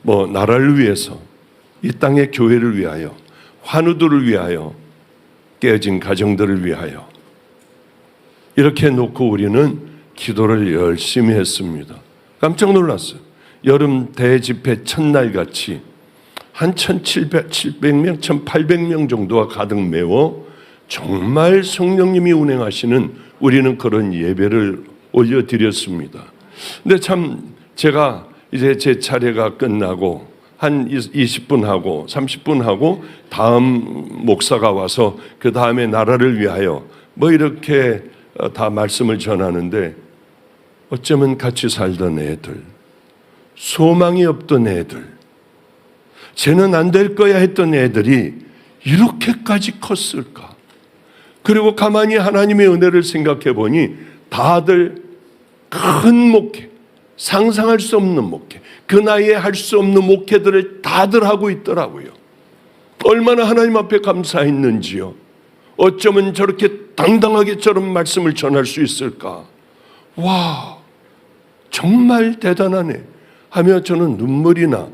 나라를 위해서, 이 땅의 교회를 위하여, 환우들을 위하여, 깨어진 가정들을 위하여 이렇게 놓고 우리는 기도를 열심히 했습니다. 깜짝 놀랐어요. 여름 대집회 첫날 같이 한 1,700명, 1,800명 정도가 가득 메워 정말 성령님이 운행하시는 우리는 그런 예배를 올려드렸습니다. 근데 참 제가 이제 제 차례가 끝나고 한 20분 하고 30분 하고 다음 목사가 와서 그 다음에 나라를 위하여 이렇게 다 말씀을 전하는데, 어쩌면 같이 살던 애들, 소망이 없던 애들, 쟤는 안 될 거야 했던 애들이 이렇게까지 컸을까? 그리고 가만히 하나님의 은혜를 생각해 보니 다들 큰 목회, 상상할 수 없는 목회, 그 나이에 할 수 없는 목회들을 다들 하고 있더라고요. 얼마나 하나님 앞에 감사했는지요. 어쩌면 저렇게 당당하게 저런 말씀을 전할 수 있을까? 와, 정말 대단하네 하며 저는 눈물이 나,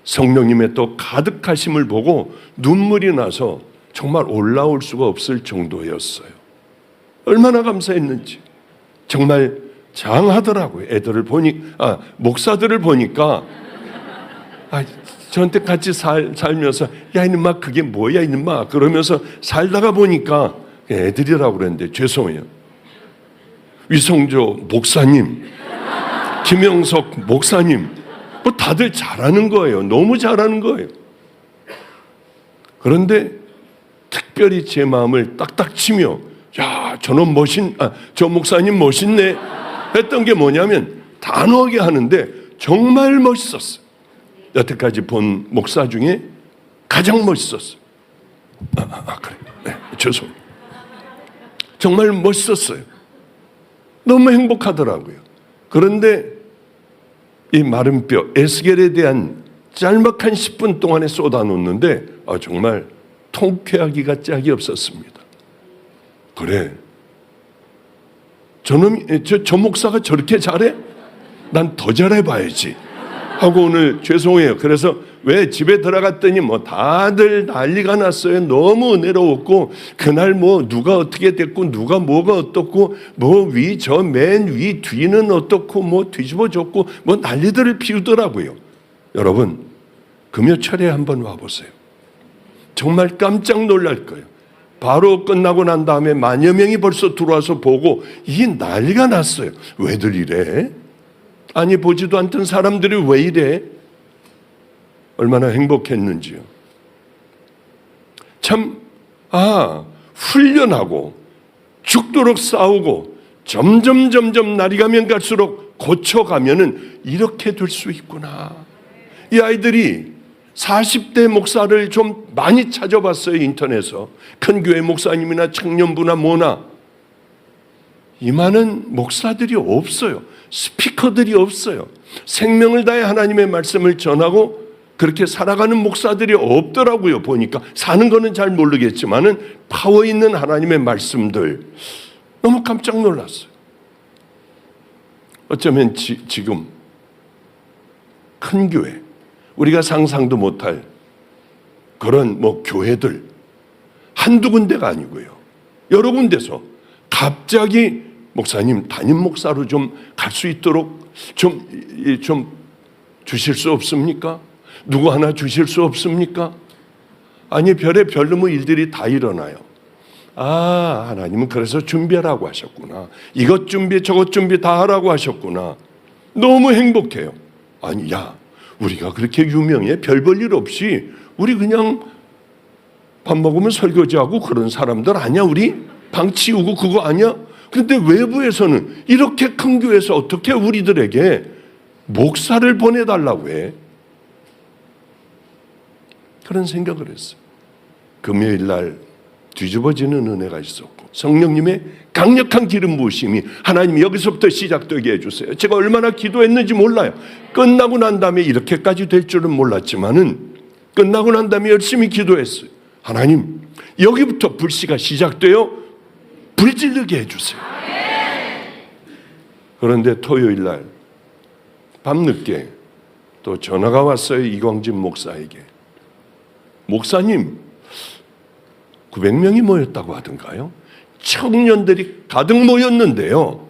성령님의 또 가득하심을 보고 눈물이 나서 정말 올라올 수가 없을 정도였어요. 얼마나 감사했는지. 정말 장하더라고요. 애들을 목사들을 보니까 저한테 같이 살면서 야 이놈아 그게 뭐야 이놈아 그러면서 살다가 보니까 애들이라고 그랬는데 죄송해요. 위성조 목사님, 김영석 목사님, 다들 잘하는 거예요. 너무 잘하는 거예요. 그런데 특별히 제 마음을 딱딱 치며 야 저놈 저 목사님 멋있네 했던 게 뭐냐면, 단호하게 하는데 정말 멋있었어요. 여태까지 본 목사 중에 가장 멋있었어요. 그래. 네, 죄송해요. 정말 멋있었어요. 너무 행복하더라고요. 그런데 이 마른 뼈, 에스겔에 대한 짤막한 10분 동안에 쏟아놓는데 정말 통쾌하기가 짝이 없었습니다. 그래. 저 목사가 저렇게 잘해? 난 더 잘해봐야지 하고 오늘 죄송해요. 그래서 왜 집에 들어갔더니 다들 난리가 났어요. 너무 은혜로웠고 그날 누가 어떻게 됐고 누가 뭐가 어떻고 맨 위 뒤는 어떻고 뒤집어졌고 난리들을 피우더라고요. 여러분 금요철에 한번 와보세요. 정말 깜짝 놀랄 거예요. 바로 끝나고 난 다음에 만여 명이 벌써 들어와서 보고 이 난리가 났어요. 왜들 이래? 아니 보지도 않던 사람들이 왜 이래? 얼마나 행복했는지요. 참 훈련하고 죽도록 싸우고 점점 날이 가면 갈수록 고쳐가면은 이렇게 될 수 있구나. 이 아이들이 40대 목사를 좀 많이 찾아봤어요. 인터넷에서 큰 교회 목사님이나 청년부나 이 많은 목사들이 없어요. 스피커들이 없어요. 생명을 다해 하나님의 말씀을 전하고 그렇게 살아가는 목사들이 없더라고요. 보니까 사는 거는 잘 모르겠지만은 파워 있는 하나님의 말씀들 너무 깜짝 놀랐어요. 어쩌면 지금 큰 교회, 우리가 상상도 못할 그런 교회들 한두 군데가 아니고요. 여러 군데서 갑자기 목사님 담임 목사로 좀 갈 수 있도록 좀 주실 수 없습니까? 누구 하나 주실 수 없습니까? 아니 별놈의 일들이 다 일어나요. 하나님은 그래서 준비하라고 하셨구나. 이것 준비 저것 준비 다 하라고 하셨구나. 너무 행복해요. 아니 우리가 그렇게 유명해? 별 볼 일 없이 우리 그냥 밥 먹으면 설거지하고 그런 사람들 아니야? 우리 방 치우고 그거 아니야? 그런데 외부에서는 이렇게 큰 교회에서 어떻게 우리들에게 목사를 보내달라고 해? 그런 생각을 했어요. 금요일 날 뒤집어지는 은혜가 있었고 성령님의 강력한 기름 부으심이 하나님 여기서부터 시작되게 해주세요. 제가 얼마나 기도했는지 몰라요. 끝나고 난 다음에 이렇게까지 될 줄은 몰랐지만은 끝나고 난 다음에 열심히 기도했어요. 하나님 여기부터 불씨가 시작되어 불질르게 해주세요. 그런데 토요일 날 밤늦게 또 전화가 왔어요. 이광진 목사에게. 목사님, 900명이 모였다고 하던가요? 청년들이 가득 모였는데요,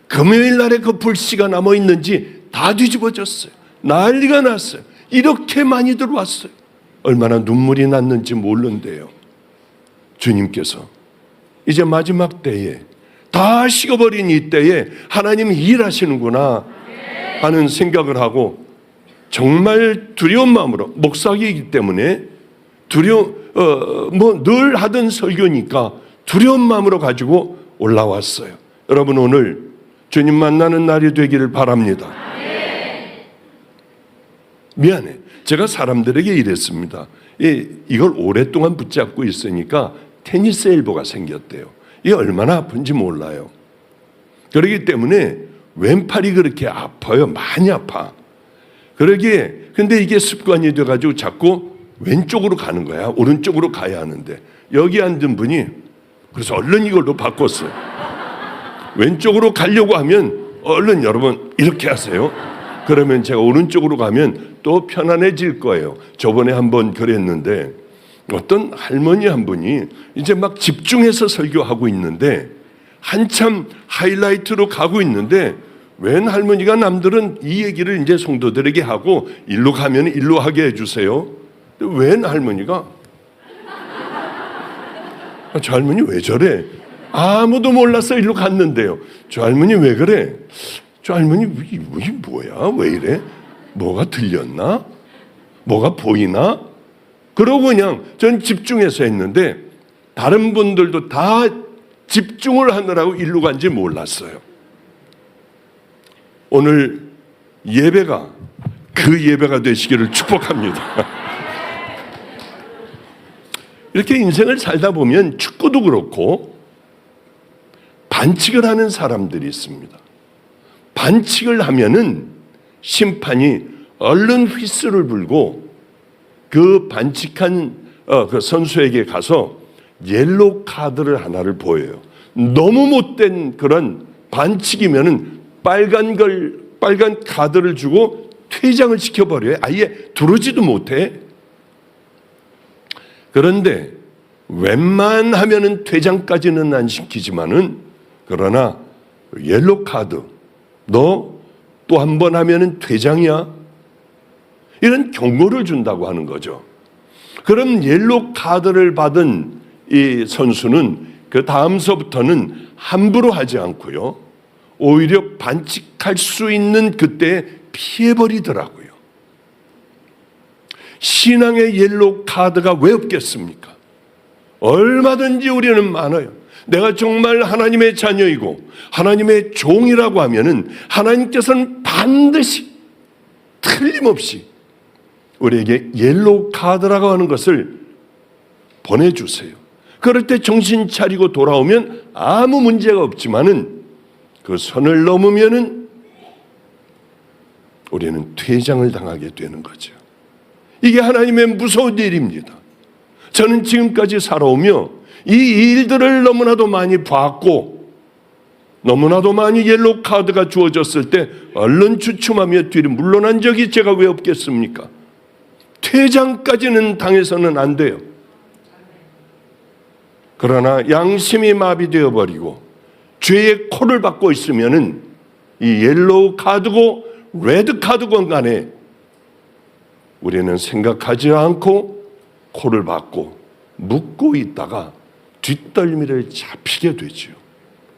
금요일 날에 그 불씨가 남아있는지 다 뒤집어졌어요. 난리가 났어요. 이렇게 많이 들어왔어요. 얼마나 눈물이 났는지 모르는데요, 주님께서 이제 마지막 때에, 다 식어버린 이 때에 하나님이 일하시는구나 하는 생각을 하고, 정말 두려운 마음으로, 목사이기 때문에 늘 하던 설교니까 두려운 마음으로 가지고 올라왔어요. 여러분, 오늘 주님 만나는 날이 되기를 바랍니다. 미안해, 제가 사람들에게 이랬습니다. 이걸 오랫동안 붙잡고 있으니까 테니스 엘보가 생겼대요. 이게 얼마나 아픈지 몰라요. 그렇기 때문에 왼팔이 그렇게 아파요. 많이 아파. 근데 이게 습관이 돼가지고 자꾸 왼쪽으로 가는 거야. 오른쪽으로 가야 하는데, 여기 앉은 분이 그래서 얼른 이걸로 바꿨어요. 왼쪽으로 가려고 하면 얼른 여러분 이렇게 하세요. 그러면 제가 오른쪽으로 가면 또 편안해질 거예요. 저번에 한번 그랬는데, 어떤 할머니 한 분이 이제 막 집중해서 설교하고 있는데, 한참 하이라이트로 가고 있는데, 웬 할머니가 남들은 이 얘기를 이제 성도들에게 하고 일로 가면 일로 하게 해주세요. 웬 할머니가, 저 할머니 왜 저래? 아무도 몰라서 일로 갔는데요, 저 할머니 왜 그래? 저 할머니 이게 뭐야? 왜 이래? 뭐가 들렸나? 뭐가 보이나? 그러고 그냥 전 집중해서 했는데, 다른 분들도 다 집중을 하느라고 일로 간지 몰랐어요. 오늘 예배가 그 예배가 되시기를 축복합니다. 이렇게 인생을 살다 보면 축구도 그렇고 반칙을 하는 사람들이 있습니다. 반칙을 하면은 심판이 얼른 휘슬을 불고 그 반칙한 그 선수에게 가서 옐로우 카드를 하나를 보여요. 너무 못된 그런 반칙이면은 빨간 카드를 주고 퇴장을 시켜버려요. 아예 들어오지도 못해. 그런데 웬만하면은 퇴장까지는 안 시키지만은, 그러나 옐로우 카드, 너 또 한 번 하면은 퇴장이야, 이런 경고를 준다고 하는 거죠. 그럼 옐로우 카드를 받은 이 선수는 그 다음서부터는 함부로 하지 않고요, 오히려 반칙할 수 있는 그때 피해버리더라고요. 신앙의 옐로우 카드가 왜 없겠습니까? 얼마든지 우리는 많아요. 내가 정말 하나님의 자녀이고 하나님의 종이라고 하면은 하나님께서는 반드시 틀림없이 우리에게 옐로우 카드라고 하는 것을 보내주세요. 그럴 때 정신 차리고 돌아오면 아무 문제가 없지만은, 그 선을 넘으면은 우리는 퇴장을 당하게 되는 거죠. 이게 하나님의 무서운 일입니다. 저는 지금까지 살아오며 이 일들을 너무나도 많이 봤고, 너무나도 많이 옐로우 카드가 주어졌을 때 얼른 주춤하며 뒤로 물러난 적이 제가 왜 없겠습니까? 퇴장까지는 당해서는 안 돼요. 그러나 양심이 마비되어 버리고 죄의 코를 받고 있으면은 이 옐로우 카드고 레드 카드건 간에 우리는 생각하지 않고 코를 받고 묻고 있다가 뒷덜미를 잡히게 되죠.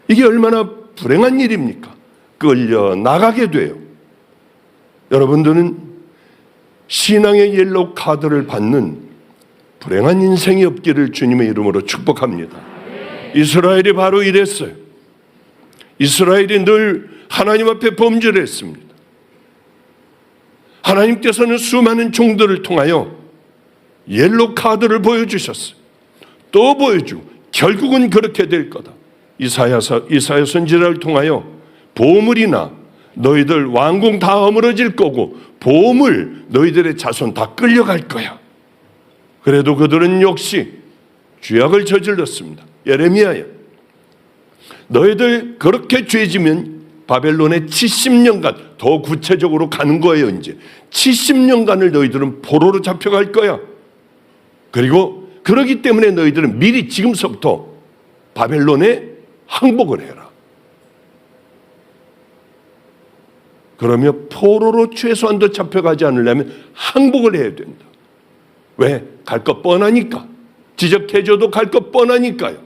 이게 얼마나 불행한 일입니까? 끌려 나가게 돼요. 여러분들은 신앙의 옐로우 카드를 받는 불행한 인생이 없기를 주님의 이름으로 축복합니다. 이스라엘이 바로 이랬어요. 이스라엘이 늘 하나님 앞에 범죄를 했습니다. 하나님께서는 수많은 종들을 통하여 옐로우 카드를 보여주셨어요. 또 보여주고 결국은 그렇게 될 거다. 이사야 선지자를 통하여 보물이나 너희들 왕궁 다 허물어질 거고 보물 너희들의 자손 다 끌려갈 거야. 그래도 그들은 역시 죄악을 저질렀습니다. 예레미야야, 너희들 그렇게 죄지면 바벨론에 70년간, 더 구체적으로 가는 거예요. 이제 70년간을 너희들은 포로로 잡혀갈 거야. 그리고 그러기 때문에 너희들은 미리 지금서부터 바벨론에 항복을 해라. 그러면 포로로 최소한도 잡혀가지 않으려면 항복을 해야 된다. 왜? 갈 것 뻔하니까. 지적해줘도 갈 것 뻔하니까요.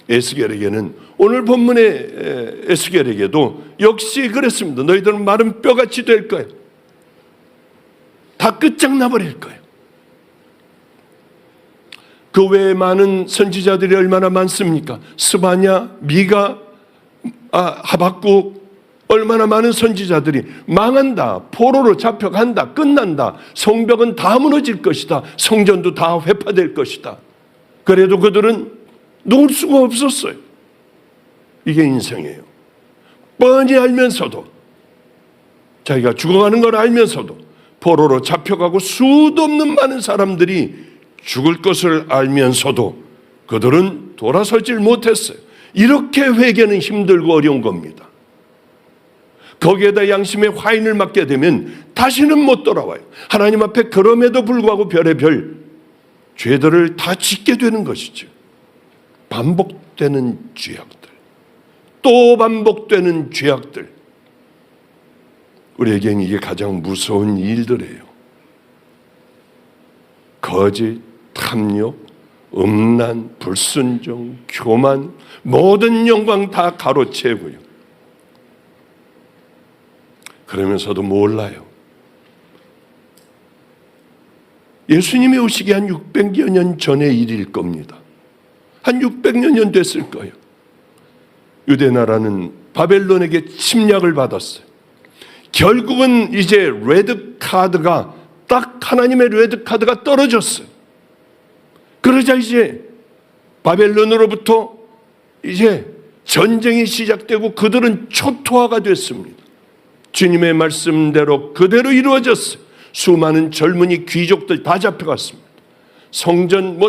에스겔에게는, 오늘 본문의 에스겔에게도 역시 그랬습니다. 너희들은 마른 뼈같이 될 거예요. 다 끝장나버릴 거예요. 그 외에 많은 선지자들이 얼마나 많습니까? 스바냐, 미가, 하박국, 얼마나 많은 선지자들이 망한다, 포로로 잡혀간다, 끝난다, 성벽은 다 무너질 것이다, 성전도 다 회파될 것이다. 그래도 그들은 놓을 수가 없었어요. 이게 인생이에요. 뻔히 알면서도, 자기가 죽어가는 걸 알면서도, 포로로 잡혀가고 수도 없는 많은 사람들이 죽을 것을 알면서도 그들은 돌아서질 못했어요. 이렇게 회개는 힘들고 어려운 겁니다. 거기에다 양심의 화인을 맞게 되면 다시는 못 돌아와요. 하나님 앞에 그럼에도 불구하고 별의별 죄들을 다 짓게 되는 것이죠. 반복되는 죄악들, 또 반복되는 죄악들. 우리에게는 이게 가장 무서운 일들이에요. 거짓, 탐욕, 음란, 불순종, 교만, 모든 영광 다 가로채고요. 그러면서도 몰라요. 예수님이 오시기 한 600여 년 전의 일일 겁니다. 한 600여 년 됐을 거예요. 유대 나라는 바벨론에게 침략을 받았어요. 결국은 이제 레드카드가, 딱 하나님의 레드카드가 떨어졌어요. 그러자 이제 바벨론으로부터 이제 전쟁이 시작되고 그들은 초토화가 됐습니다. 주님의 말씀대로 그대로 이루어졌어요. 수많은 젊은이 귀족들 다 잡혀갔습니다. 성전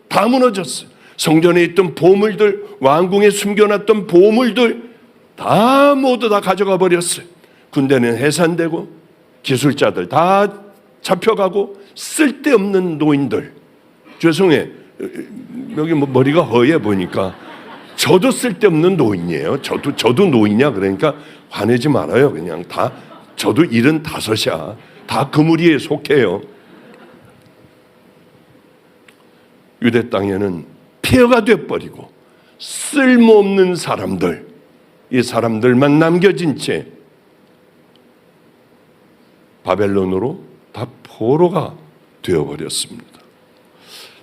다 무너졌어요. 성전에 있던 보물들, 왕궁에 숨겨놨던 보물들 다 모두 다 가져가 버렸어요. 군대는 해산되고 기술자들 다 잡혀가고 쓸데없는 노인들, 죄송해, 여기 머리가 허해 보니까 저도 쓸데없는 노인이에요. 저도 노인이야. 그러니까 화내지 말아요. 그냥 다, 저도 75이야. 다 그 무리에 속해요. 유대 땅에는 폐허가 돼버리고 쓸모없는 사람들, 이 사람들만 남겨진 채 바벨론으로 다 포로가 되어버렸습니다.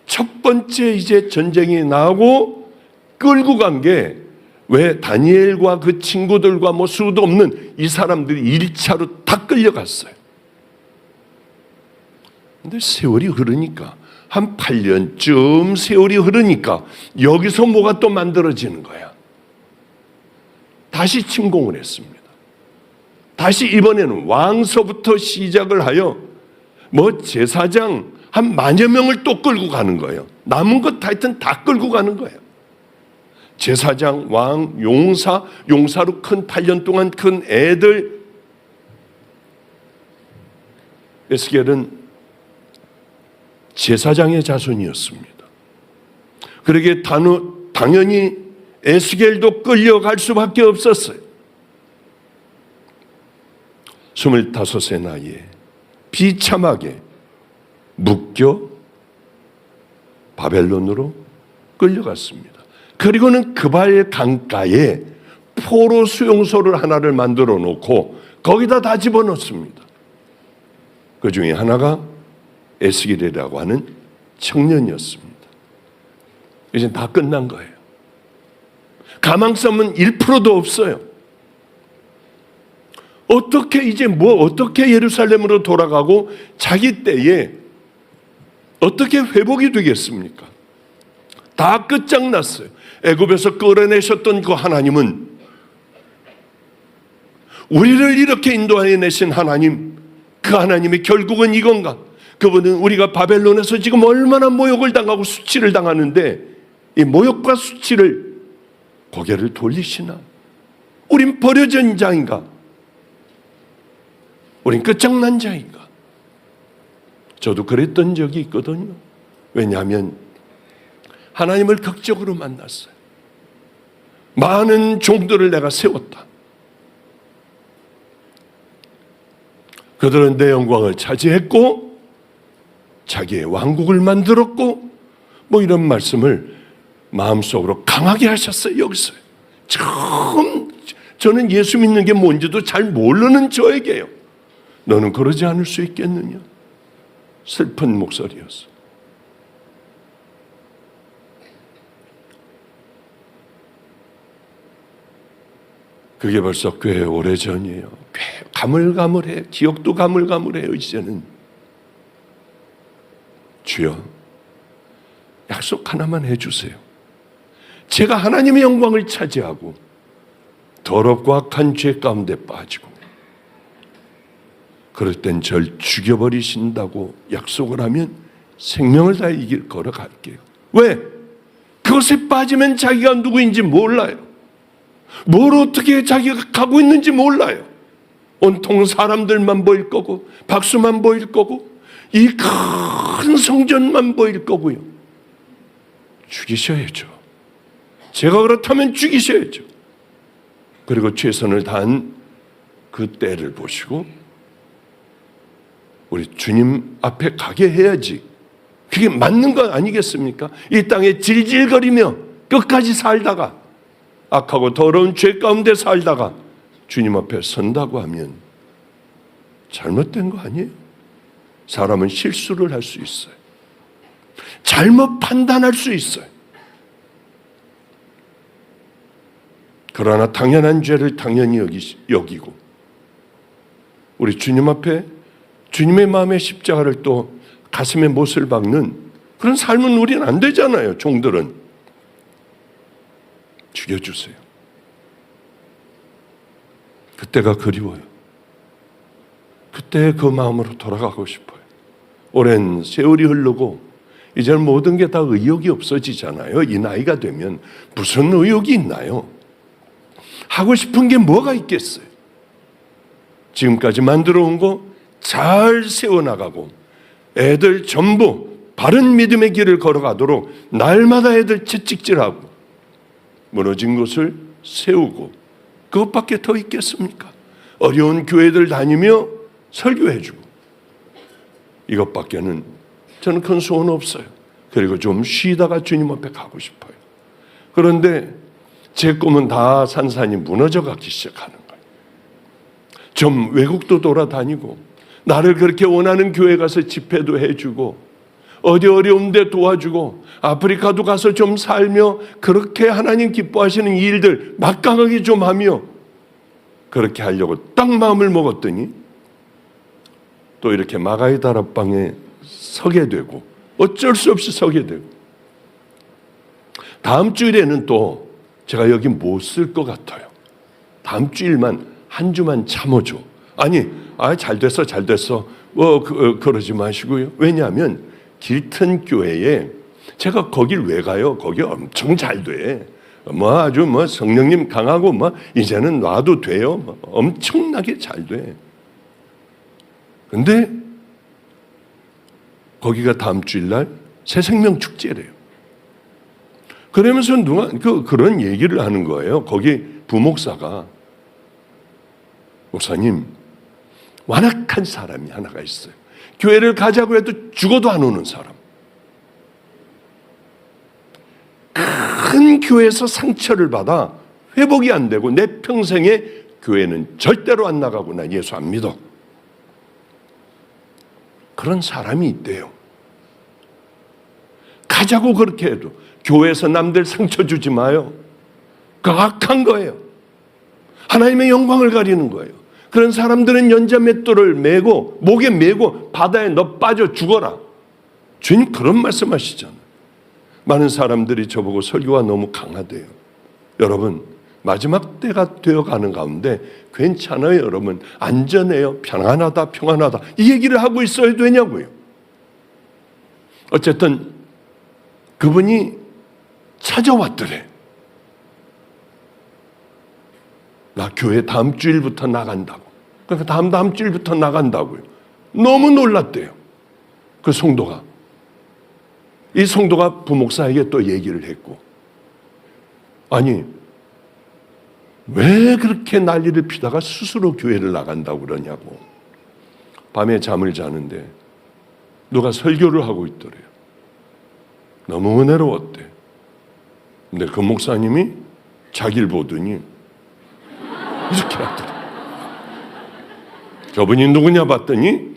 첫 번째 이제 전쟁이 나고 끌고 간 게, 왜 다니엘과 그 친구들과 수도 없는 이 사람들이 1차로 다 끌려갔어요. 근데 세월이 흐르니까, 한 8년쯤 세월이 흐르니까 여기서 뭐가 또 만들어지는 거야. 다시 침공을 했습니다. 다시 이번에는 왕서부터 시작을 하여 제사장 한 10,000여 명을 또 끌고 가는 거예요. 남은 것 하여튼 다 끌고 가는 거예요. 제사장, 왕, 용사로 큰 8년 동안 큰 애들. 에스겔은 제사장의 자손이었습니다. 그러기에 당연히 에스겔도 끌려갈 수밖에 없었어요. 25세 나이에 비참하게 묶여 바벨론으로 끌려갔습니다. 그리고는 그발 강가에 포로 수용소를 하나를 만들어 놓고 거기다 다 집어넣습니다. 그 중에 하나가 에스겔이라고 하는 청년이었습니다. 이제 다 끝난 거예요. 가망성은 1%도 없어요. 어떻게 예루살렘으로 돌아가고 자기 때에 어떻게 회복이 되겠습니까? 다 끝장났어요. 애굽에서 끌어내셨던 그 하나님은, 우리를 이렇게 인도해내신 하나님, 그 하나님이 결국은 이건가? 그분은 우리가 바벨론에서 지금 얼마나 모욕을 당하고 수치를 당하는데 이 모욕과 수치를 고개를 돌리시나? 우린 버려진 자인가? 우린 끝장난 자인가? 저도 그랬던 적이 있거든요. 왜냐하면 하나님을 극적으로 만났어요. 많은 종들을 내가 세웠다. 그들은 내 영광을 차지했고 자기의 왕국을 만들었고 뭐 이런 말씀을 마음속으로 강하게 하셨어요. 여기서 처음 저는 예수 믿는 게 뭔지도 잘 모르는 저에게요. 너는 그러지 않을 수 있겠느냐? 슬픈 목소리였어. 그게 벌써 꽤 오래전이에요. 꽤 가물가물해. 기억도 가물가물해요. 이제는. 주여, 약속 하나만 해주세요. 제가 하나님의 영광을 차지하고 더럽고 악한 죄 가운데 빠지고 그럴 땐 절 죽여버리신다고 약속을 하면 생명을 다해 이 길 걸어갈게요. 왜? 그것에 빠지면 자기가 누구인지 몰라요. 뭘 어떻게 자기가 가고 있는지 몰라요. 온통 사람들만 보일 거고 박수만 보일 거고 이 큰 성전만 보일 거고요. 죽이셔야죠. 제가 그렇다면 죽이셔야죠. 그리고 최선을 다한 그 때를 보시고 우리 주님 앞에 가게 해야지. 그게 맞는 거 아니겠습니까? 이 땅에 질질거리며 끝까지 살다가 악하고 더러운 죄 가운데 살다가 주님 앞에 선다고 하면 잘못된 거 아니에요? 사람은 실수를 할 수 있어요. 잘못 판단할 수 있어요. 그러나 당연한 죄를 당연히 여기고 우리 주님 앞에 주님의 마음의 십자가를 또 가슴에 못을 박는 그런 삶은 우리는 안 되잖아요. 종들은. 죽여주세요. 그때가 그리워요. 그때 그 마음으로 돌아가고 싶어요. 오랜 세월이 흐르고 이제는 모든 게 다 의욕이 없어지잖아요. 이 나이가 되면 무슨 의욕이 있나요? 하고 싶은 게 뭐가 있겠어요? 지금까지 만들어 온 거 잘 세워나가고 애들 전부 바른 믿음의 길을 걸어가도록 날마다 애들 채찍질하고 무너진 것을 세우고 그것밖에 더 있겠습니까? 어려운 교회들 다니며 설교해주고 이것밖에는 저는 큰 소원 없어요. 그리고 좀 쉬다가 주님 앞에 가고 싶어요. 그런데 제 꿈은 다 산산이 무너져가기 시작하는 거예요. 좀 외국도 돌아다니고 나를 그렇게 원하는 교회 가서 집회도 해주고 어디 어려운데 도와주고 아프리카도 가서 좀 살며 그렇게 하나님 기뻐하시는 일들 막강하게 좀 하며 그렇게 하려고 딱 마음을 먹었더니 또 이렇게 마가의 다락방에 서게 되고 어쩔 수 없이 서게 되고 다음 주일에는 또 제가 여기 못 쓸 것 같아요. 다음 주일만 한 주만 참아줘. 아니 잘 됐어 그러지 마시고요. 왜냐하면 길튼 교회에 제가 거길 왜 가요? 거기 엄청 잘 돼. 아주 성령님 강하고 이제는 놔도 돼요. 엄청나게 잘 돼. 근데 거기가 다음 주일날 새생명 축제래요. 그러면서 누가 그런 얘기를 하는 거예요. 거기 부목사가 목사님 완악한 사람이 하나가 있어요. 교회를 가자고 해도 죽어도 안 오는 사람. 큰 교회에서 상처를 받아 회복이 안 되고 내 평생에 교회는 절대로 안 나가고 난 예수 안 믿어. 그런 사람이 있대요. 가자고 그렇게 해도 교회에서 남들 상처 주지 마요. 그 악한 거예요. 하나님의 영광을 가리는 거예요. 그런 사람들은 연자맷돌을 메고 목에 메고 바다에 너 빠져 죽어라. 주님 그런 말씀하시잖아요. 많은 사람들이 저보고 설교가 너무 강하대요. 여러분 마지막 때가 되어가는 가운데 괜찮아요. 여러분 안전해요. 평안하다 평안하다 이 얘기를 하고 있어야 되냐고요. 어쨌든 그분이 찾아왔더래. 나 교회 다음 주일부터 나간다고. 그러니까 다음 주일부터 나간다고요. 너무 놀랐대요. 그 성도가. 이 성도가 부목사에게 또 얘기를 했고, 아니 왜 그렇게 난리를 피다가 스스로 교회를 나간다고 그러냐고. 밤에 잠을 자는데 누가 설교를 하고 있더래요. 너무 은혜로웠대. 근데 그 목사님이 자기를 보더니 이렇게 하더래. 저분이 누구냐 봤더니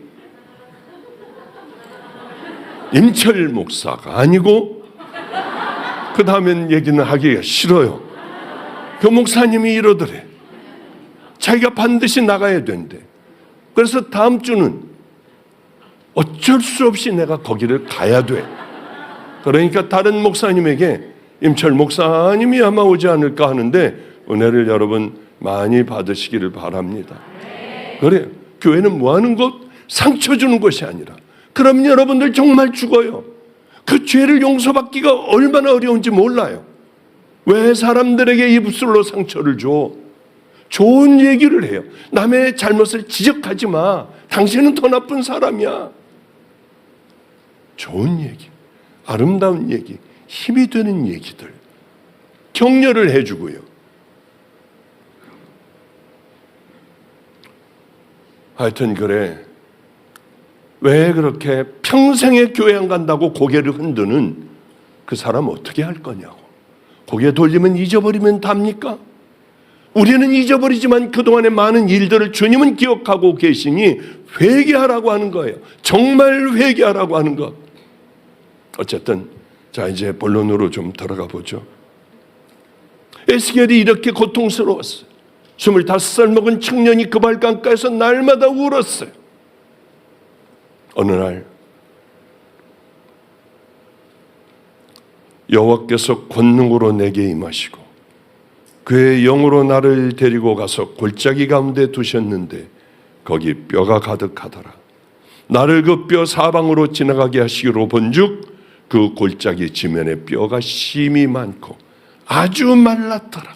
임철 목사가 아니고, 그 다음엔 얘기는 하기가 싫어요. 그 목사님이 이러더래. 자기가 반드시 나가야 된대. 그래서 다음 주는 어쩔 수 없이 내가 거기를 가야 돼. 그러니까 다른 목사님에게 임철 목사님이 아마 오지 않을까 하는데 은혜를 여러분 많이 받으시기를 바랍니다. 그래요. 교회는 뭐 하는 것? 상처 주는 것이 아니라, 그럼 여러분들 정말 죽어요. 그 죄를 용서받기가 얼마나 어려운지 몰라요. 왜 사람들에게 입술로 상처를 줘? 좋은 얘기를 해요. 남의 잘못을 지적하지 마. 당신은 더 나쁜 사람이야. 좋은 얘기, 아름다운 얘기, 힘이 되는 얘기들, 격려를 해주고요. 하여튼 그래. 왜 그렇게 평생에 교회 안 간다고 고개를 흔드는 그 사람 어떻게 할 거냐고. 고개 돌리면 잊어버리면 답니까? 우리는 잊어버리지만 그동안의 많은 일들을 주님은 기억하고 계시니 회개하라고 하는 거예요. 정말 회개하라고 하는 것. 어쨌든 자, 이제 본론으로 좀 들어가 보죠. 에스겔이 이렇게 고통스러웠어요. 25살 먹은 청년이 그 발강가에서 날마다 울었어요. 어느 날 여호와께서 권능으로 내게 임하시고 그의 영으로 나를 데리고 가서 골짜기 가운데 두셨는데 거기 뼈가 가득하더라. 나를 그 뼈 사방으로 지나가게 하시기로 본즉 그 골짜기 지면에 뼈가 심이 많고 아주 말랐더라.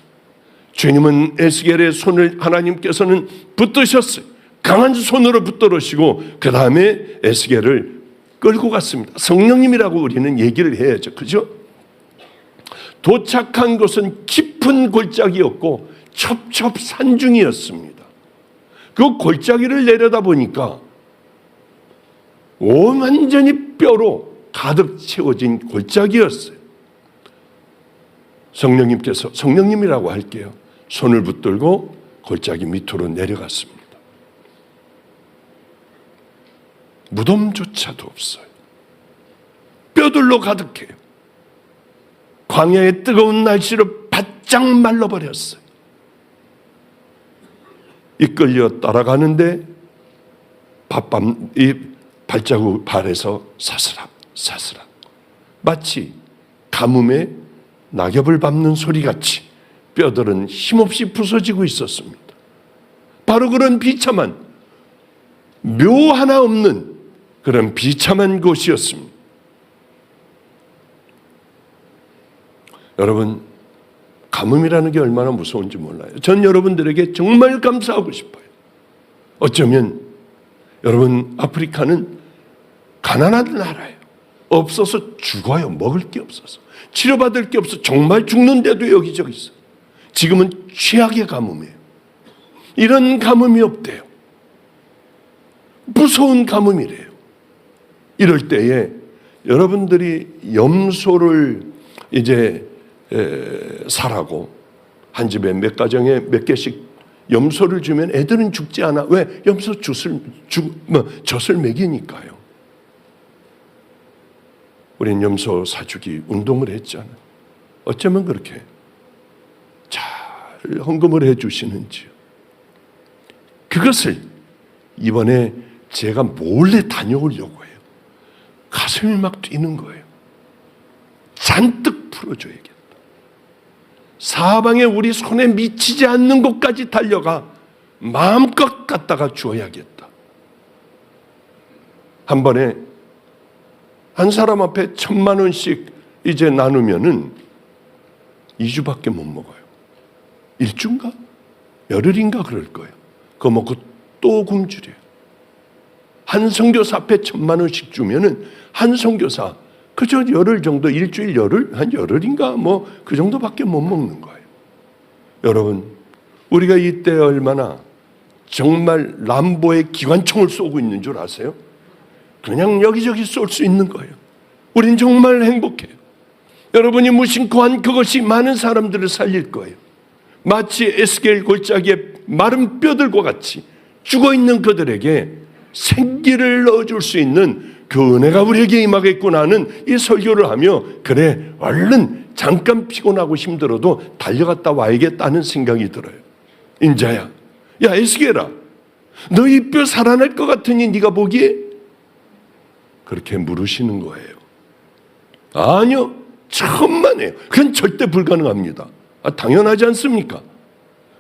주님은 에스겔의 손을 하나님께서는 붙드셨어요. 강한 손으로 붙들으시고 그 다음에 에스겔을 끌고 갔습니다. 성령님이라고 우리는 얘기를 해야죠. 그죠? 도착한 곳은 깊은 골짜기였고 첩첩산중이었습니다. 그 골짜기를 내려다 보니까 완전히 뼈로 가득 채워진 골짜기였어요. 성령님께서, 성령님이라고 할게요, 손을 붙들고 골짜기 밑으로 내려갔습니다. 무덤조차도 없어요. 뼈들로 가득해요. 광야의 뜨거운 날씨로 바짝 말라버렸어요. 이끌려 따라가는데 이 발자국 발에서 사스락 사스락 마치 가뭄에 낙엽을 밟는 소리같이 뼈들은 힘없이 부서지고 있었습니다. 바로 그런 비참한, 묘 하나 없는 그런 비참한 곳이었습니다. 여러분, 가뭄이라는 게 얼마나 무서운지 몰라요. 전 여러분들에게 정말 감사하고 싶어요. 어쩌면 여러분, 아프리카는 가난한 나라예요. 없어서 죽어요. 먹을 게 없어서. 치료받을 게 없어 정말 죽는데도 여기저기 있어요. 지금은 최악의 가뭄이에요. 이런 가뭄이 없대요. 무서운 가뭄이래요. 이럴 때에 여러분들이 염소를 이제 사라고 한 집에 몇 가정에 몇 개씩 염소를 주면 애들은 죽지 않아. 왜? 염소 젖을 먹이니까요. 우린 염소 사주기 운동을 했잖아요. 어쩌면 그렇게 잘 헌금을 해 주시는지요. 그것을 이번에 제가 몰래 다녀오려고 해요. 가슴이 막 뛰는 거예요. 잔뜩 풀어줘야겠다. 사방에 우리 손에 미치지 않는 곳까지 달려가 마음껏 갖다가 주어야겠다. 한 번에 한 사람 앞에 1,000만 원씩 이제 나누면은 2주밖에 못 먹어요. 1주인가? 열흘인가 그럴 거예요. 그거 먹고 또 굶주려요. 한 선교사 앞에 1,000만 원씩 주면은 한 선교사 그저 열흘 정도, 일주일 열흘, 한 열흘인가 뭐 그 정도밖에 못 먹는 거예요. 여러분, 우리가 이때 얼마나 정말 람보의 기관총을 쏘고 있는 줄 아세요? 그냥 여기저기 쏠 수 있는 거예요. 우린 정말 행복해요. 여러분이 무심코 한 그것이 많은 사람들을 살릴 거예요. 마치 에스겔 골짜기에 마른 뼈들과 같이 죽어있는 그들에게 생기를 넣어줄 수 있는 그 은혜가 우리에게 임하겠구나 하는 이 설교를 하며, 그래 얼른 잠깐 피곤하고 힘들어도 달려갔다 와야겠다는 생각이 들어요. 인자야, 야 에스겔아, 너 이 뼈 살아날 것 같으니 네가 보기에? 그렇게 물으시는 거예요. 아니요, 천만에요. 그건 절대 불가능합니다. 당연하지 않습니까?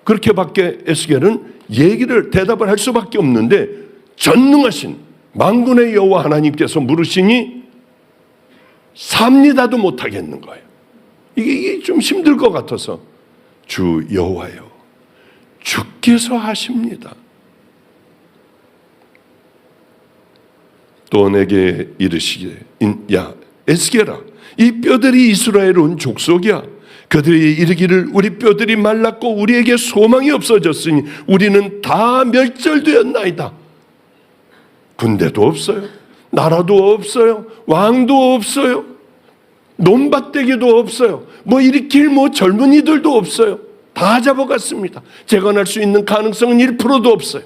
그렇게밖에 에스겔은 대답을 할 수밖에 없는데, 전능하신 만군의 여호와 하나님께서 물으시니 삽니다도 못하겠는 거예요. 이게 좀 힘들 것 같아서, 주 여호와여, 주께서 하십니다. 또 내게 이르시기를, 야 에스겔아, 이 뼈들이 이스라엘 온 족속이야. 그들이 이르기를 우리 뼈들이 말랐고 우리에게 소망이 없어졌으니 우리는 다 멸절되었나이다. 군대도 없어요, 나라도 없어요, 왕도 없어요, 논밭대기도 없어요, 뭐 일으킬 젊은이들도 없어요. 다 잡아갔습니다. 재건할 수 있는 가능성은 1%도 없어요.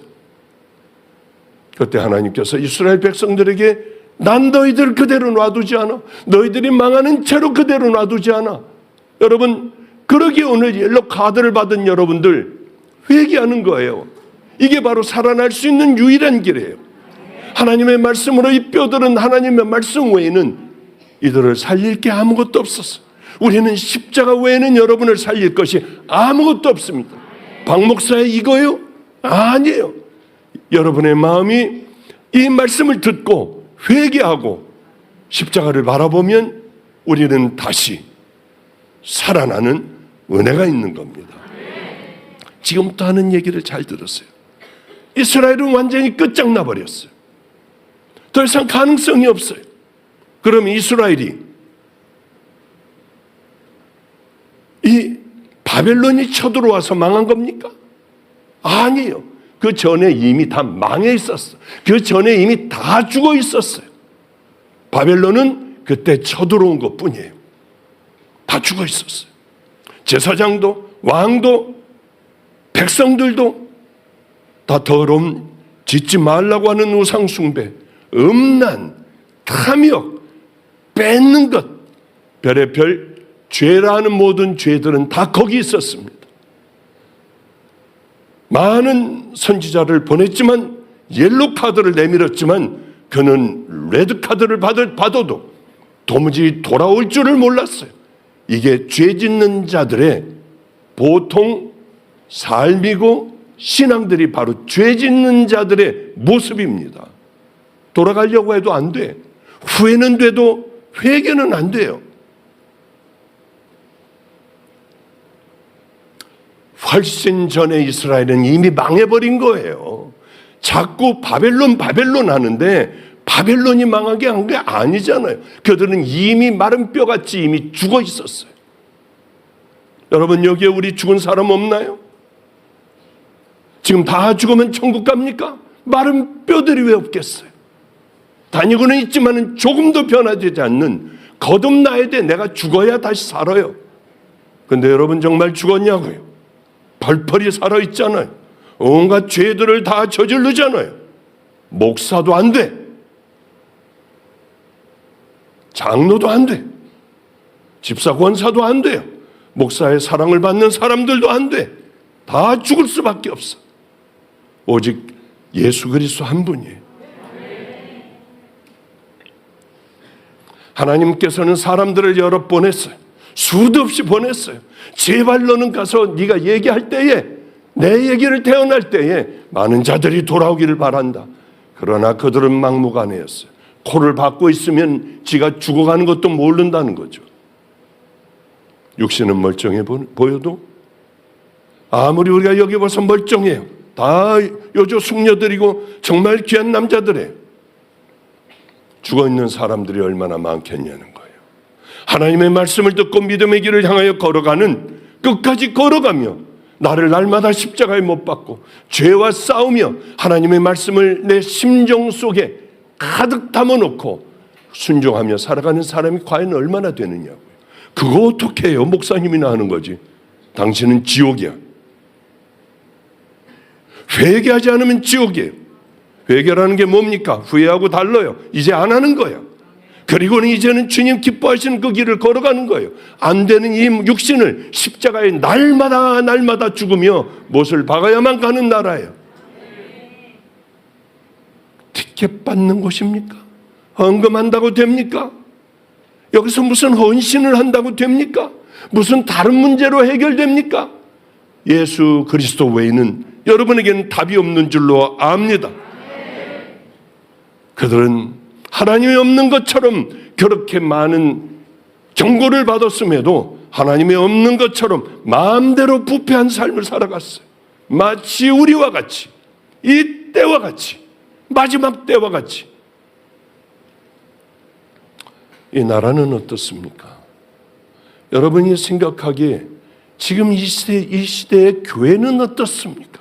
그때 하나님께서 이스라엘 백성들에게 난 너희들 그대로 놔두지 않아. 너희들이 망하는 채로 그대로 놔두지 않아. 여러분, 그러기에 오늘 옐로 카드를 받은 여러분들 회개하는 거예요. 이게 바로 살아날 수 있는 유일한 길이에요. 하나님의 말씀으로 이 뼈들은 하나님의 말씀 외에는 이들을 살릴 게 아무것도 없었어요. 우리는 십자가 외에는 여러분을 살릴 것이 아무것도 없습니다. 박 목사의 이거요? 아니에요. 여러분의 마음이 이 말씀을 듣고 회개하고 십자가를 바라보면 우리는 다시 살아나는 은혜가 있는 겁니다. 지금부터 하는 얘기를 잘 들었어요. 이스라엘은 완전히 끝장나 버렸어요. 더 이상 가능성이 없어요. 그럼 이스라엘이 이 바벨론이 쳐들어와서 망한 겁니까? 아니에요. 그 전에 이미 다 망해 있었어요. 그 전에 이미 다 죽어 있었어요. 바벨론은 그때 쳐들어온 것 뿐이에요. 다 죽어 있었어요. 제사장도, 왕도, 백성들도 다 더러움 짓지 말라고 하는 우상숭배, 음란, 탐욕, 뺏는 것, 별의별 죄라 하는 모든 죄들은 다 거기 있었습니다. 많은 선지자를 보냈지만, 옐로 카드를 내밀었지만 그는 레드 카드를 받아도 도무지 돌아올 줄을 몰랐어요. 이게 죄 짓는 자들의 보통 삶이고 신앙들이 바로 죄 짓는 자들의 모습입니다. 돌아가려고 해도 안 돼. 후회는 돼도 회개는 안 돼요. 훨씬 전에 이스라엘은 이미 망해버린 거예요. 자꾸 바벨론 하는데 바벨론이 망하게 한 게 아니잖아요. 그들은 이미 마른 뼈같이 이미 죽어 있었어요. 여러분, 여기에 우리 죽은 사람 없나요? 지금 다 죽으면 천국 갑니까? 마른 뼈들이 왜 없겠어요? 다니고는 있지만 조금도 변화되지 않는, 거듭나야 돼. 내가 죽어야 다시 살아요. 근데 여러분 정말 죽었냐고요? 펄펄이 살아있잖아요. 온갖 죄들을 다 저지르잖아요. 목사도 안 돼. 장로도 안 돼. 집사 권사도 안 돼요. 목사의 사랑을 받는 사람들도 안 돼. 다 죽을 수밖에 없어. 오직 예수 그리스도 한 분이에요. 하나님께서는 사람들을 여러 보냈어요. 수도 없이 보냈어요. 제발 너는 가서 네가 얘기할 때에, 내 얘기를 태어날 때에 많은 자들이 돌아오기를 바란다. 그러나 그들은 막무가내였어요. 코를 박고 있으면 지가 죽어가는 것도 모른다는 거죠. 육신은 멀쩡해 보여도 아무리 우리가 여기 봐서 멀쩡해요. 다 요조 숙녀들이고 정말 귀한 남자들이에요. 죽어있는 사람들이 얼마나 많겠냐는 거예요. 하나님의 말씀을 듣고 믿음의 길을 향하여 걸어가는, 끝까지 걸어가며 나를 날마다 십자가에 못 박고 죄와 싸우며 하나님의 말씀을 내 심정 속에 가득 담아놓고 순종하며 살아가는 사람이 과연 얼마나 되느냐고요. 그거 어떻게 해요? 목사님이나 하는 거지. 당신은 지옥이야. 회개하지 않으면 지옥이에요. 회개라는 게 뭡니까? 후회하고 달라요. 이제 안 하는 거야. 그리고는 이제는 주님 기뻐하시는 그 길을 걸어가는 거예요. 안 되는 이 육신을 십자가에 날마다 죽으며 못을 박아야만 가는 나라예요. 티켓 받는 곳입니까? 헌금한다고 됩니까? 여기서 무슨 헌신을 한다고 됩니까? 무슨 다른 문제로 해결됩니까? 예수 그리스도 외에는 여러분에게는 답이 없는 줄로 압니다. 그들은 하나님이 없는 것처럼 그렇게 많은 경고를 받았음에도 하나님이 없는 것처럼 마음대로 부패한 삶을 살아갔어요. 마치 우리와 같이, 이 때와 같이, 마지막 때와 같이. 이 나라는 어떻습니까? 여러분이 생각하기에 지금 이 시대의 교회는 어떻습니까?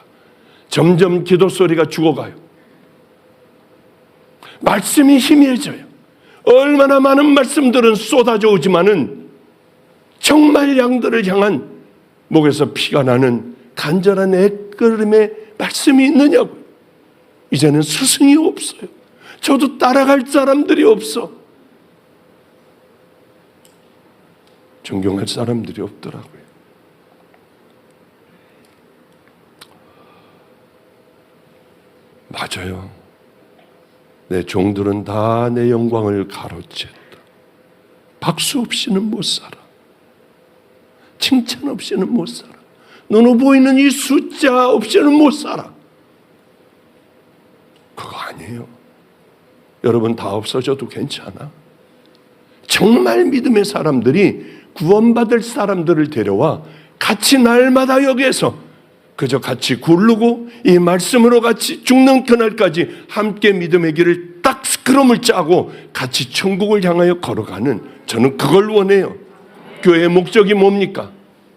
점점 기도 소리가 죽어가요. 말씀이 희미해져요. 얼마나 많은 말씀들은 쏟아져 오지만은 정말 양들을 향한 목에서 피가 나는 간절한 애걸음의 말씀이 있느냐고요. 이제는 스승이 없어요. 저도 따라갈 사람들이 없어. 존경할 사람들이 없더라고요. 맞아요. 내 종들은 다 내 영광을 가로챘다. 박수 없이는 못 살아. 칭찬 없이는 못 살아. 눈으로 보이는 이 숫자 없이는 못 살아. 그거 아니에요. 여러분 다 없어져도 괜찮아. 정말 믿음의 사람들이 구원받을 사람들을 데려와 같이 날마다 여기에서 그저 같이 굴르고 이 말씀으로 같이 죽는 그날까지 함께 믿음의 길을 딱 스크럼을 짜고 같이 천국을 향하여 걸어가는, 저는 그걸 원해요. 교회의 목적이 뭡니까?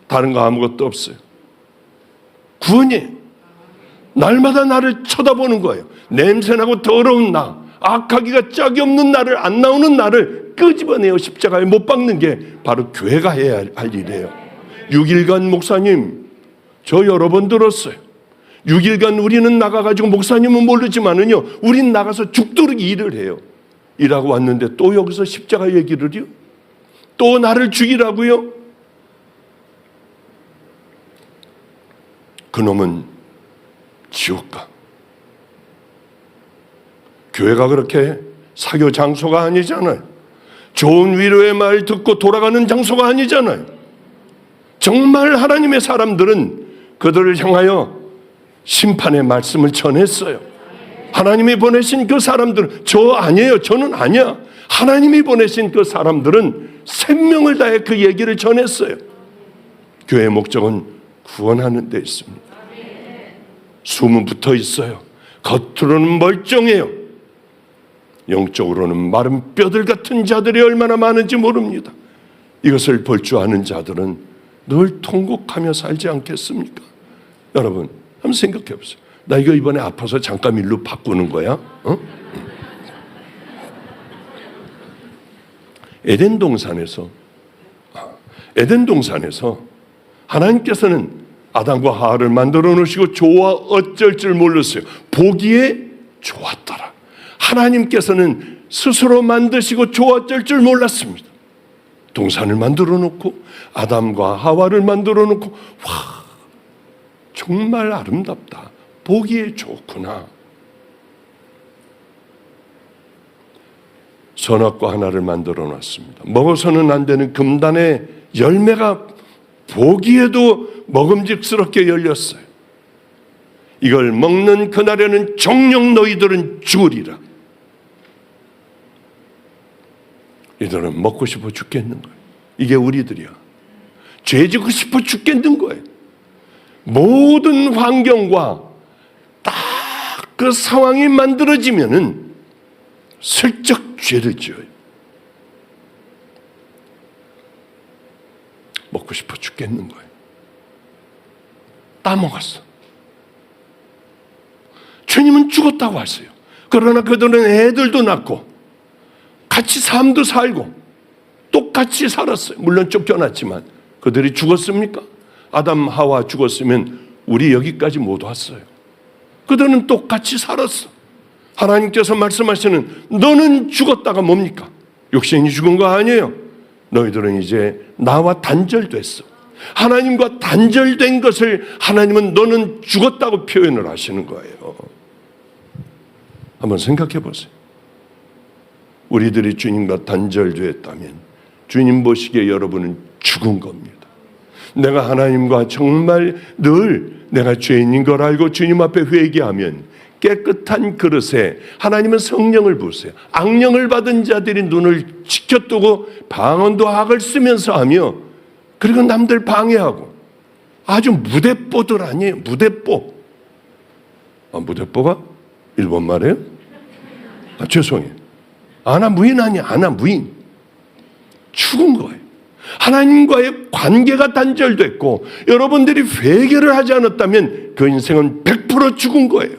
다른 거 아무것도 없어요. 구원이에요. 날마다 나를 쳐다보는 거예요. 냄새나고 더러운 나, 악하기가 짝이 없는 나를, 안 나오는 나를 끄집어내어 십자가에 못 박는 게 바로 교회가 해야 할 일이에요. 6일간 목사님, 저 여러 번 들었어요. 6일간 우리는 나가가지고, 목사님은 모르지만은요, 우린 나가서 죽도록 일을 해요. 일하고 왔는데 또 여기서 십자가 얘기를요? 또 나를 죽이라고요? 그놈은 지옥 가. 교회가 그렇게 사교 장소가 아니잖아요. 좋은 위로의 말 듣고 돌아가는 장소가 아니잖아요. 정말 하나님의 사람들은 그들을 향하여 심판의 말씀을 전했어요. 하나님이 보내신 그 사람들은, 저 아니에요, 저는 아니야. 하나님이 보내신 그 사람들은 생명을 다해 그 얘기를 전했어요. 교회의 목적은 구원하는 데 있습니다. 숨은 붙어 있어요. 겉으로는 멀쩡해요. 영적으로는 마른 뼈들 같은 자들이 얼마나 많은지 모릅니다. 이것을 볼 줄 아는 자들은 늘 통곡하며 살지 않겠습니까? 여러분, 한번 생각해 보세요. 나 이거 이번에 아파서 잠깐 일로 바꾸는 거야? 에덴 동산에서 하나님께서는 아담과 하와를 만들어 놓으시고 좋아 어쩔 줄 몰랐어요. 보기에 좋았더라. 하나님께서는 스스로 만드시고 좋아 어쩔 줄 몰랐습니다. 동산을 만들어 놓고 아담과 하와를 만들어 놓고, 와, 정말 아름답다. 보기에 좋구나. 선악과 하나를 만들어 놨습니다. 먹어서는 안 되는 금단의 열매가 보기에도 먹음직스럽게 열렸어요. 이걸 먹는 그날에는 정녕 너희들은 죽으리라. 이들은 먹고 싶어 죽겠는 거예요. 이게 우리들이야. 죄 짓고 싶어 죽겠는 거예요. 모든 환경과 딱 그 상황이 만들어지면은 슬쩍 죄를 지어요. 먹고 싶어 죽겠는 거예요. 따먹었어. 주님은 죽었다고 하세요. 그러나 그들은 애들도 낳고 같이 삶도 살고 똑같이 살았어요. 물론 쫓겨났지만 그들이 죽었습니까? 아담 하와 죽었으면 우리 여기까지 못 왔어요. 그들은 똑같이 살았어. 하나님께서 말씀하시는 너는 죽었다가 뭡니까? 육신이 죽은 거 아니에요. 너희들은 이제 나와 단절됐어. 하나님과 단절된 것을 하나님은 너는 죽었다고 표현을 하시는 거예요. 한번 생각해 보세요. 우리들이 주님과 단절되었다면 주님 보시기에 여러분은 죽은 겁니다. 내가 하나님과 정말 늘 내가 죄인인 걸 알고 주님 앞에 회개하면 깨끗한 그릇에 하나님은 성령을 부으세요. 악령을 받은 자들이 눈을 지켜두고 방언도 악을 쓰면서 하며 그리고 남들 방해하고 아주 무대뽀들 아니에요. 무대뽀. 무대뽀가 일본 말이에요? 죄송해요. 아나무인 아니야. 아나무인. 죽은 거예요. 하나님과의 관계가 단절됐고 여러분들이 회개를 하지 않았다면 그 인생은 100% 죽은 거예요.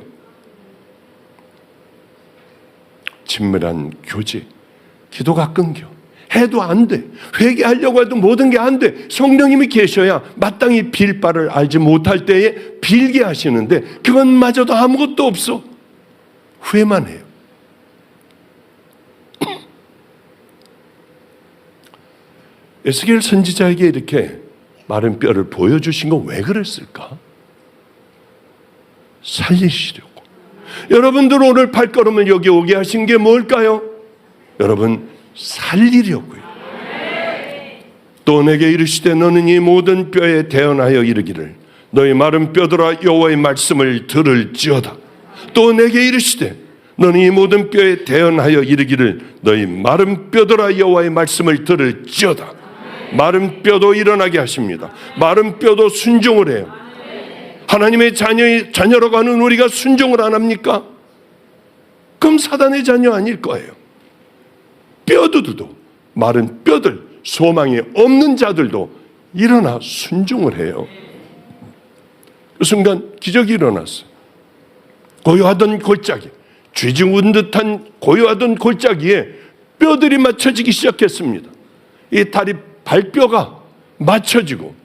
친밀한 교제, 기도가 끊겨. 해도 안 돼. 회개하려고 해도 모든 게 안 돼. 성령님이 계셔야 마땅히 빌 바를 알지 못할 때에 빌게 하시는데 그것마저도 아무것도 없어. 후회만 해요. 에스겔 선지자에게 이렇게 마른 뼈를 보여주신 건 왜 그랬을까? 살리시려고. 여러분들 오늘 발걸음을 여기 오게 하신 게 뭘까요? 여러분 살리려고요. 또 내게 이르시되 너는 이 모든 뼈에 대언하여 이르기를 너희 마른 뼈들아 여호와의 말씀을 들을지어다. 또 내게 이르시되 너는 이 모든 뼈에 대언하여 이르기를 너희 마른 뼈들아 여호와의 말씀을 들을지어다. 마른 뼈도 일어나게 하십니다. 마른 뼈도 순종을 해요. 하나님의 자녀라고 하는 우리가 순종을 안 합니까? 그럼 사단의 자녀 아닐 거예요. 뼈들도 마른 뼈들, 소망이 없는 자들도 일어나 순종을 해요. 그 순간 기적이 일어났어요. 고요하던 골짜기, 쥐죽은 듯한 고요하던 골짜기에 뼈들이 맞춰지기 시작했습니다. 이 다리 발뼈가 맞춰지고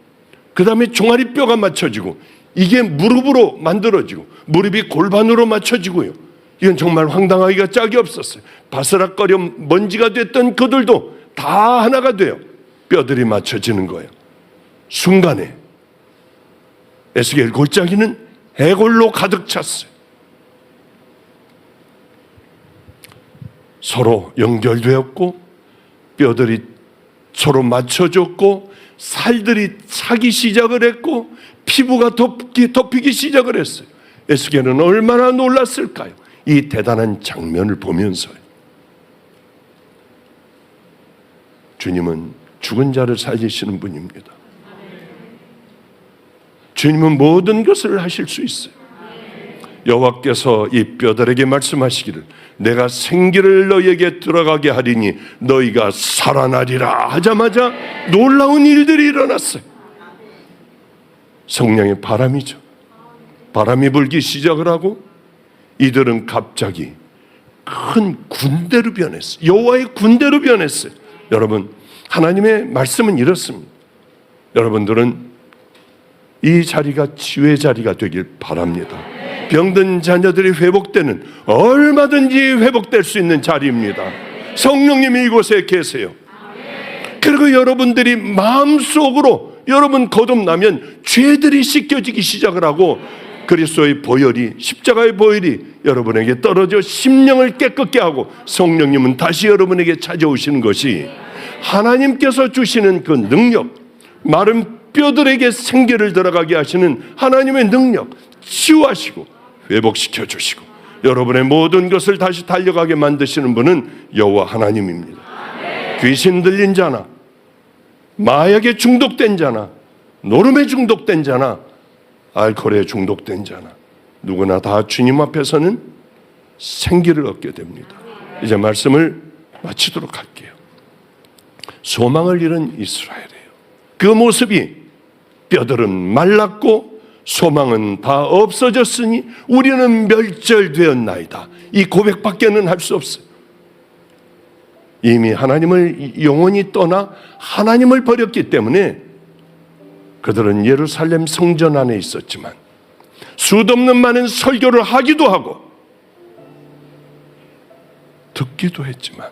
그 다음에 종아리뼈가 맞춰지고 이게 무릎으로 만들어지고 무릎이 골반으로 맞춰지고요. 이건 정말 황당하기가 짝이 없었어요. 바스락거려 먼지가 됐던 그들도 다 하나가 돼요. 뼈들이 맞춰지는 거예요. 순간에 에스겔 골짜기는 해골로 가득 찼어요. 서로 연결되었고 뼈들이 서로 맞춰졌고 살들이 차기 시작을 했고 피부가 덮이기 시작을 했어요. 에스겔은 얼마나 놀랐을까요? 이 대단한 장면을 보면서요. 주님은 죽은 자를 살리시는 분입니다. 주님은 모든 것을 하실 수 있어요. 여호와께서 이 뼈들에게 말씀하시기를 내가 생기를 너희에게 들어가게 하리니 너희가 살아나리라 하자마자 놀라운 일들이 일어났어요. 성령의 바람이죠. 바람이 불기 시작을 하고 이들은 갑자기 큰 군대로 변했어요. 여호와의 군대로 변했어요. 여러분, 하나님의 말씀은 이렇습니다. 여러분들은 이 자리가 치유의 자리가 되길 바랍니다. 병든 자녀들이 회복되는 얼마든지 회복될 수 있는 자리입니다. 성령님이 이곳에 계세요. 그리고 여러분들이 마음속으로 여러분 거듭나면 죄들이 씻겨지기 시작을 하고 그리스도의 보혈이 십자가의 보혈이 여러분에게 떨어져 심령을 깨끗게 하고 성령님은 다시 여러분에게 찾아오시는 것이 하나님께서 주시는 그 능력, 마른 뼈들에게 생기를 들어가게 하시는 하나님의 능력, 치유하시고 회복시켜 주시고 여러분의 모든 것을 다시 달려가게 만드시는 분은 여호와 하나님입니다. 귀신 들린 자나 마약에 중독된 자나 노름에 중독된 자나 알코올에 중독된 자나 누구나 다 주님 앞에서는 생기를 얻게 됩니다. 이제 말씀을 마치도록 할게요. 소망을 잃은 이스라엘이에요. 그 모습이 뼈들은 말랐고 소망은 다 없어졌으니 우리는 멸절되었나이다. 이 고백밖에는 할 수 없어요. 이미 하나님을 영원히 떠나 하나님을 버렸기 때문에 그들은 예루살렘 성전 안에 있었지만 수없는 많은 설교를 하기도 하고 듣기도 했지만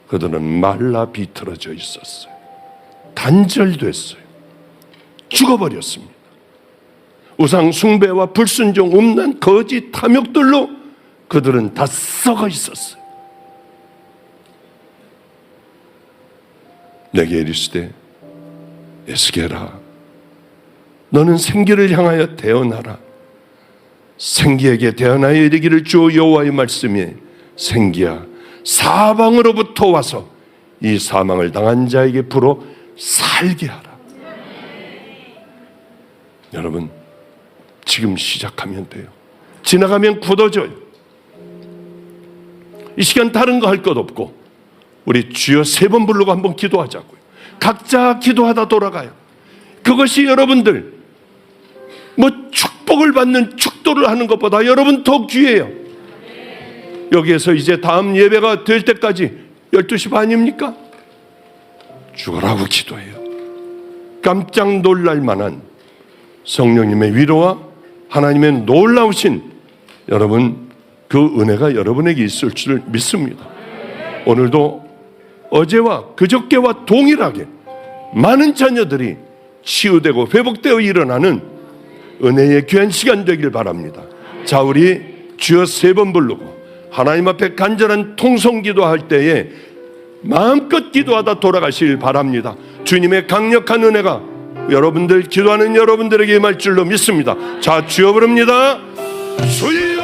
그들은 말라 비틀어져 있었어요. 단절됐어요. 죽어버렸습니다. 우상 숭배와 불순종, 음란, 거짓, 탐욕들로 그들은 다 썩어 있었어요. 내게 이르시되 에스겔아, 너는 생기를 향하여 대언하라. 생기에게 대언하여 이르기를 주 여호와의 말씀에 생기야 사방으로부터 와서 이 사망을 당한 자에게 불어 살게 하라. 여러분, 지금 시작하면 돼요. 지나가면 굳어져요. 이 시간 다른 거 할 것 없고 우리 주여 3번 부르고 한번 기도하자고요. 각자 기도하다 돌아가요. 그것이 여러분들 뭐 축복을 받는 축도를 하는 것보다 여러분 더 귀해요. 여기에서 이제 다음 예배가 될 때까지 12시 반입니까? 죽으라고 기도해요. 깜짝 놀랄 만한 성령님의 위로와 하나님의 놀라우신 여러분 그 은혜가 여러분에게 있을 줄 믿습니다. 오늘도 어제와 그저께와 동일하게 많은 자녀들이 치유되고 회복되어 일어나는 은혜의 귀한 시간 되길 바랍니다. 자, 우리 주여 3번 부르고 하나님 앞에 간절한 통성기도 할 때에 마음껏 기도하다 돌아가시길 바랍니다. 주님의 강력한 은혜가 여러분들 기도하는 여러분들에게 임할 줄로 믿습니다. 자, 주여 부릅니다. 주여.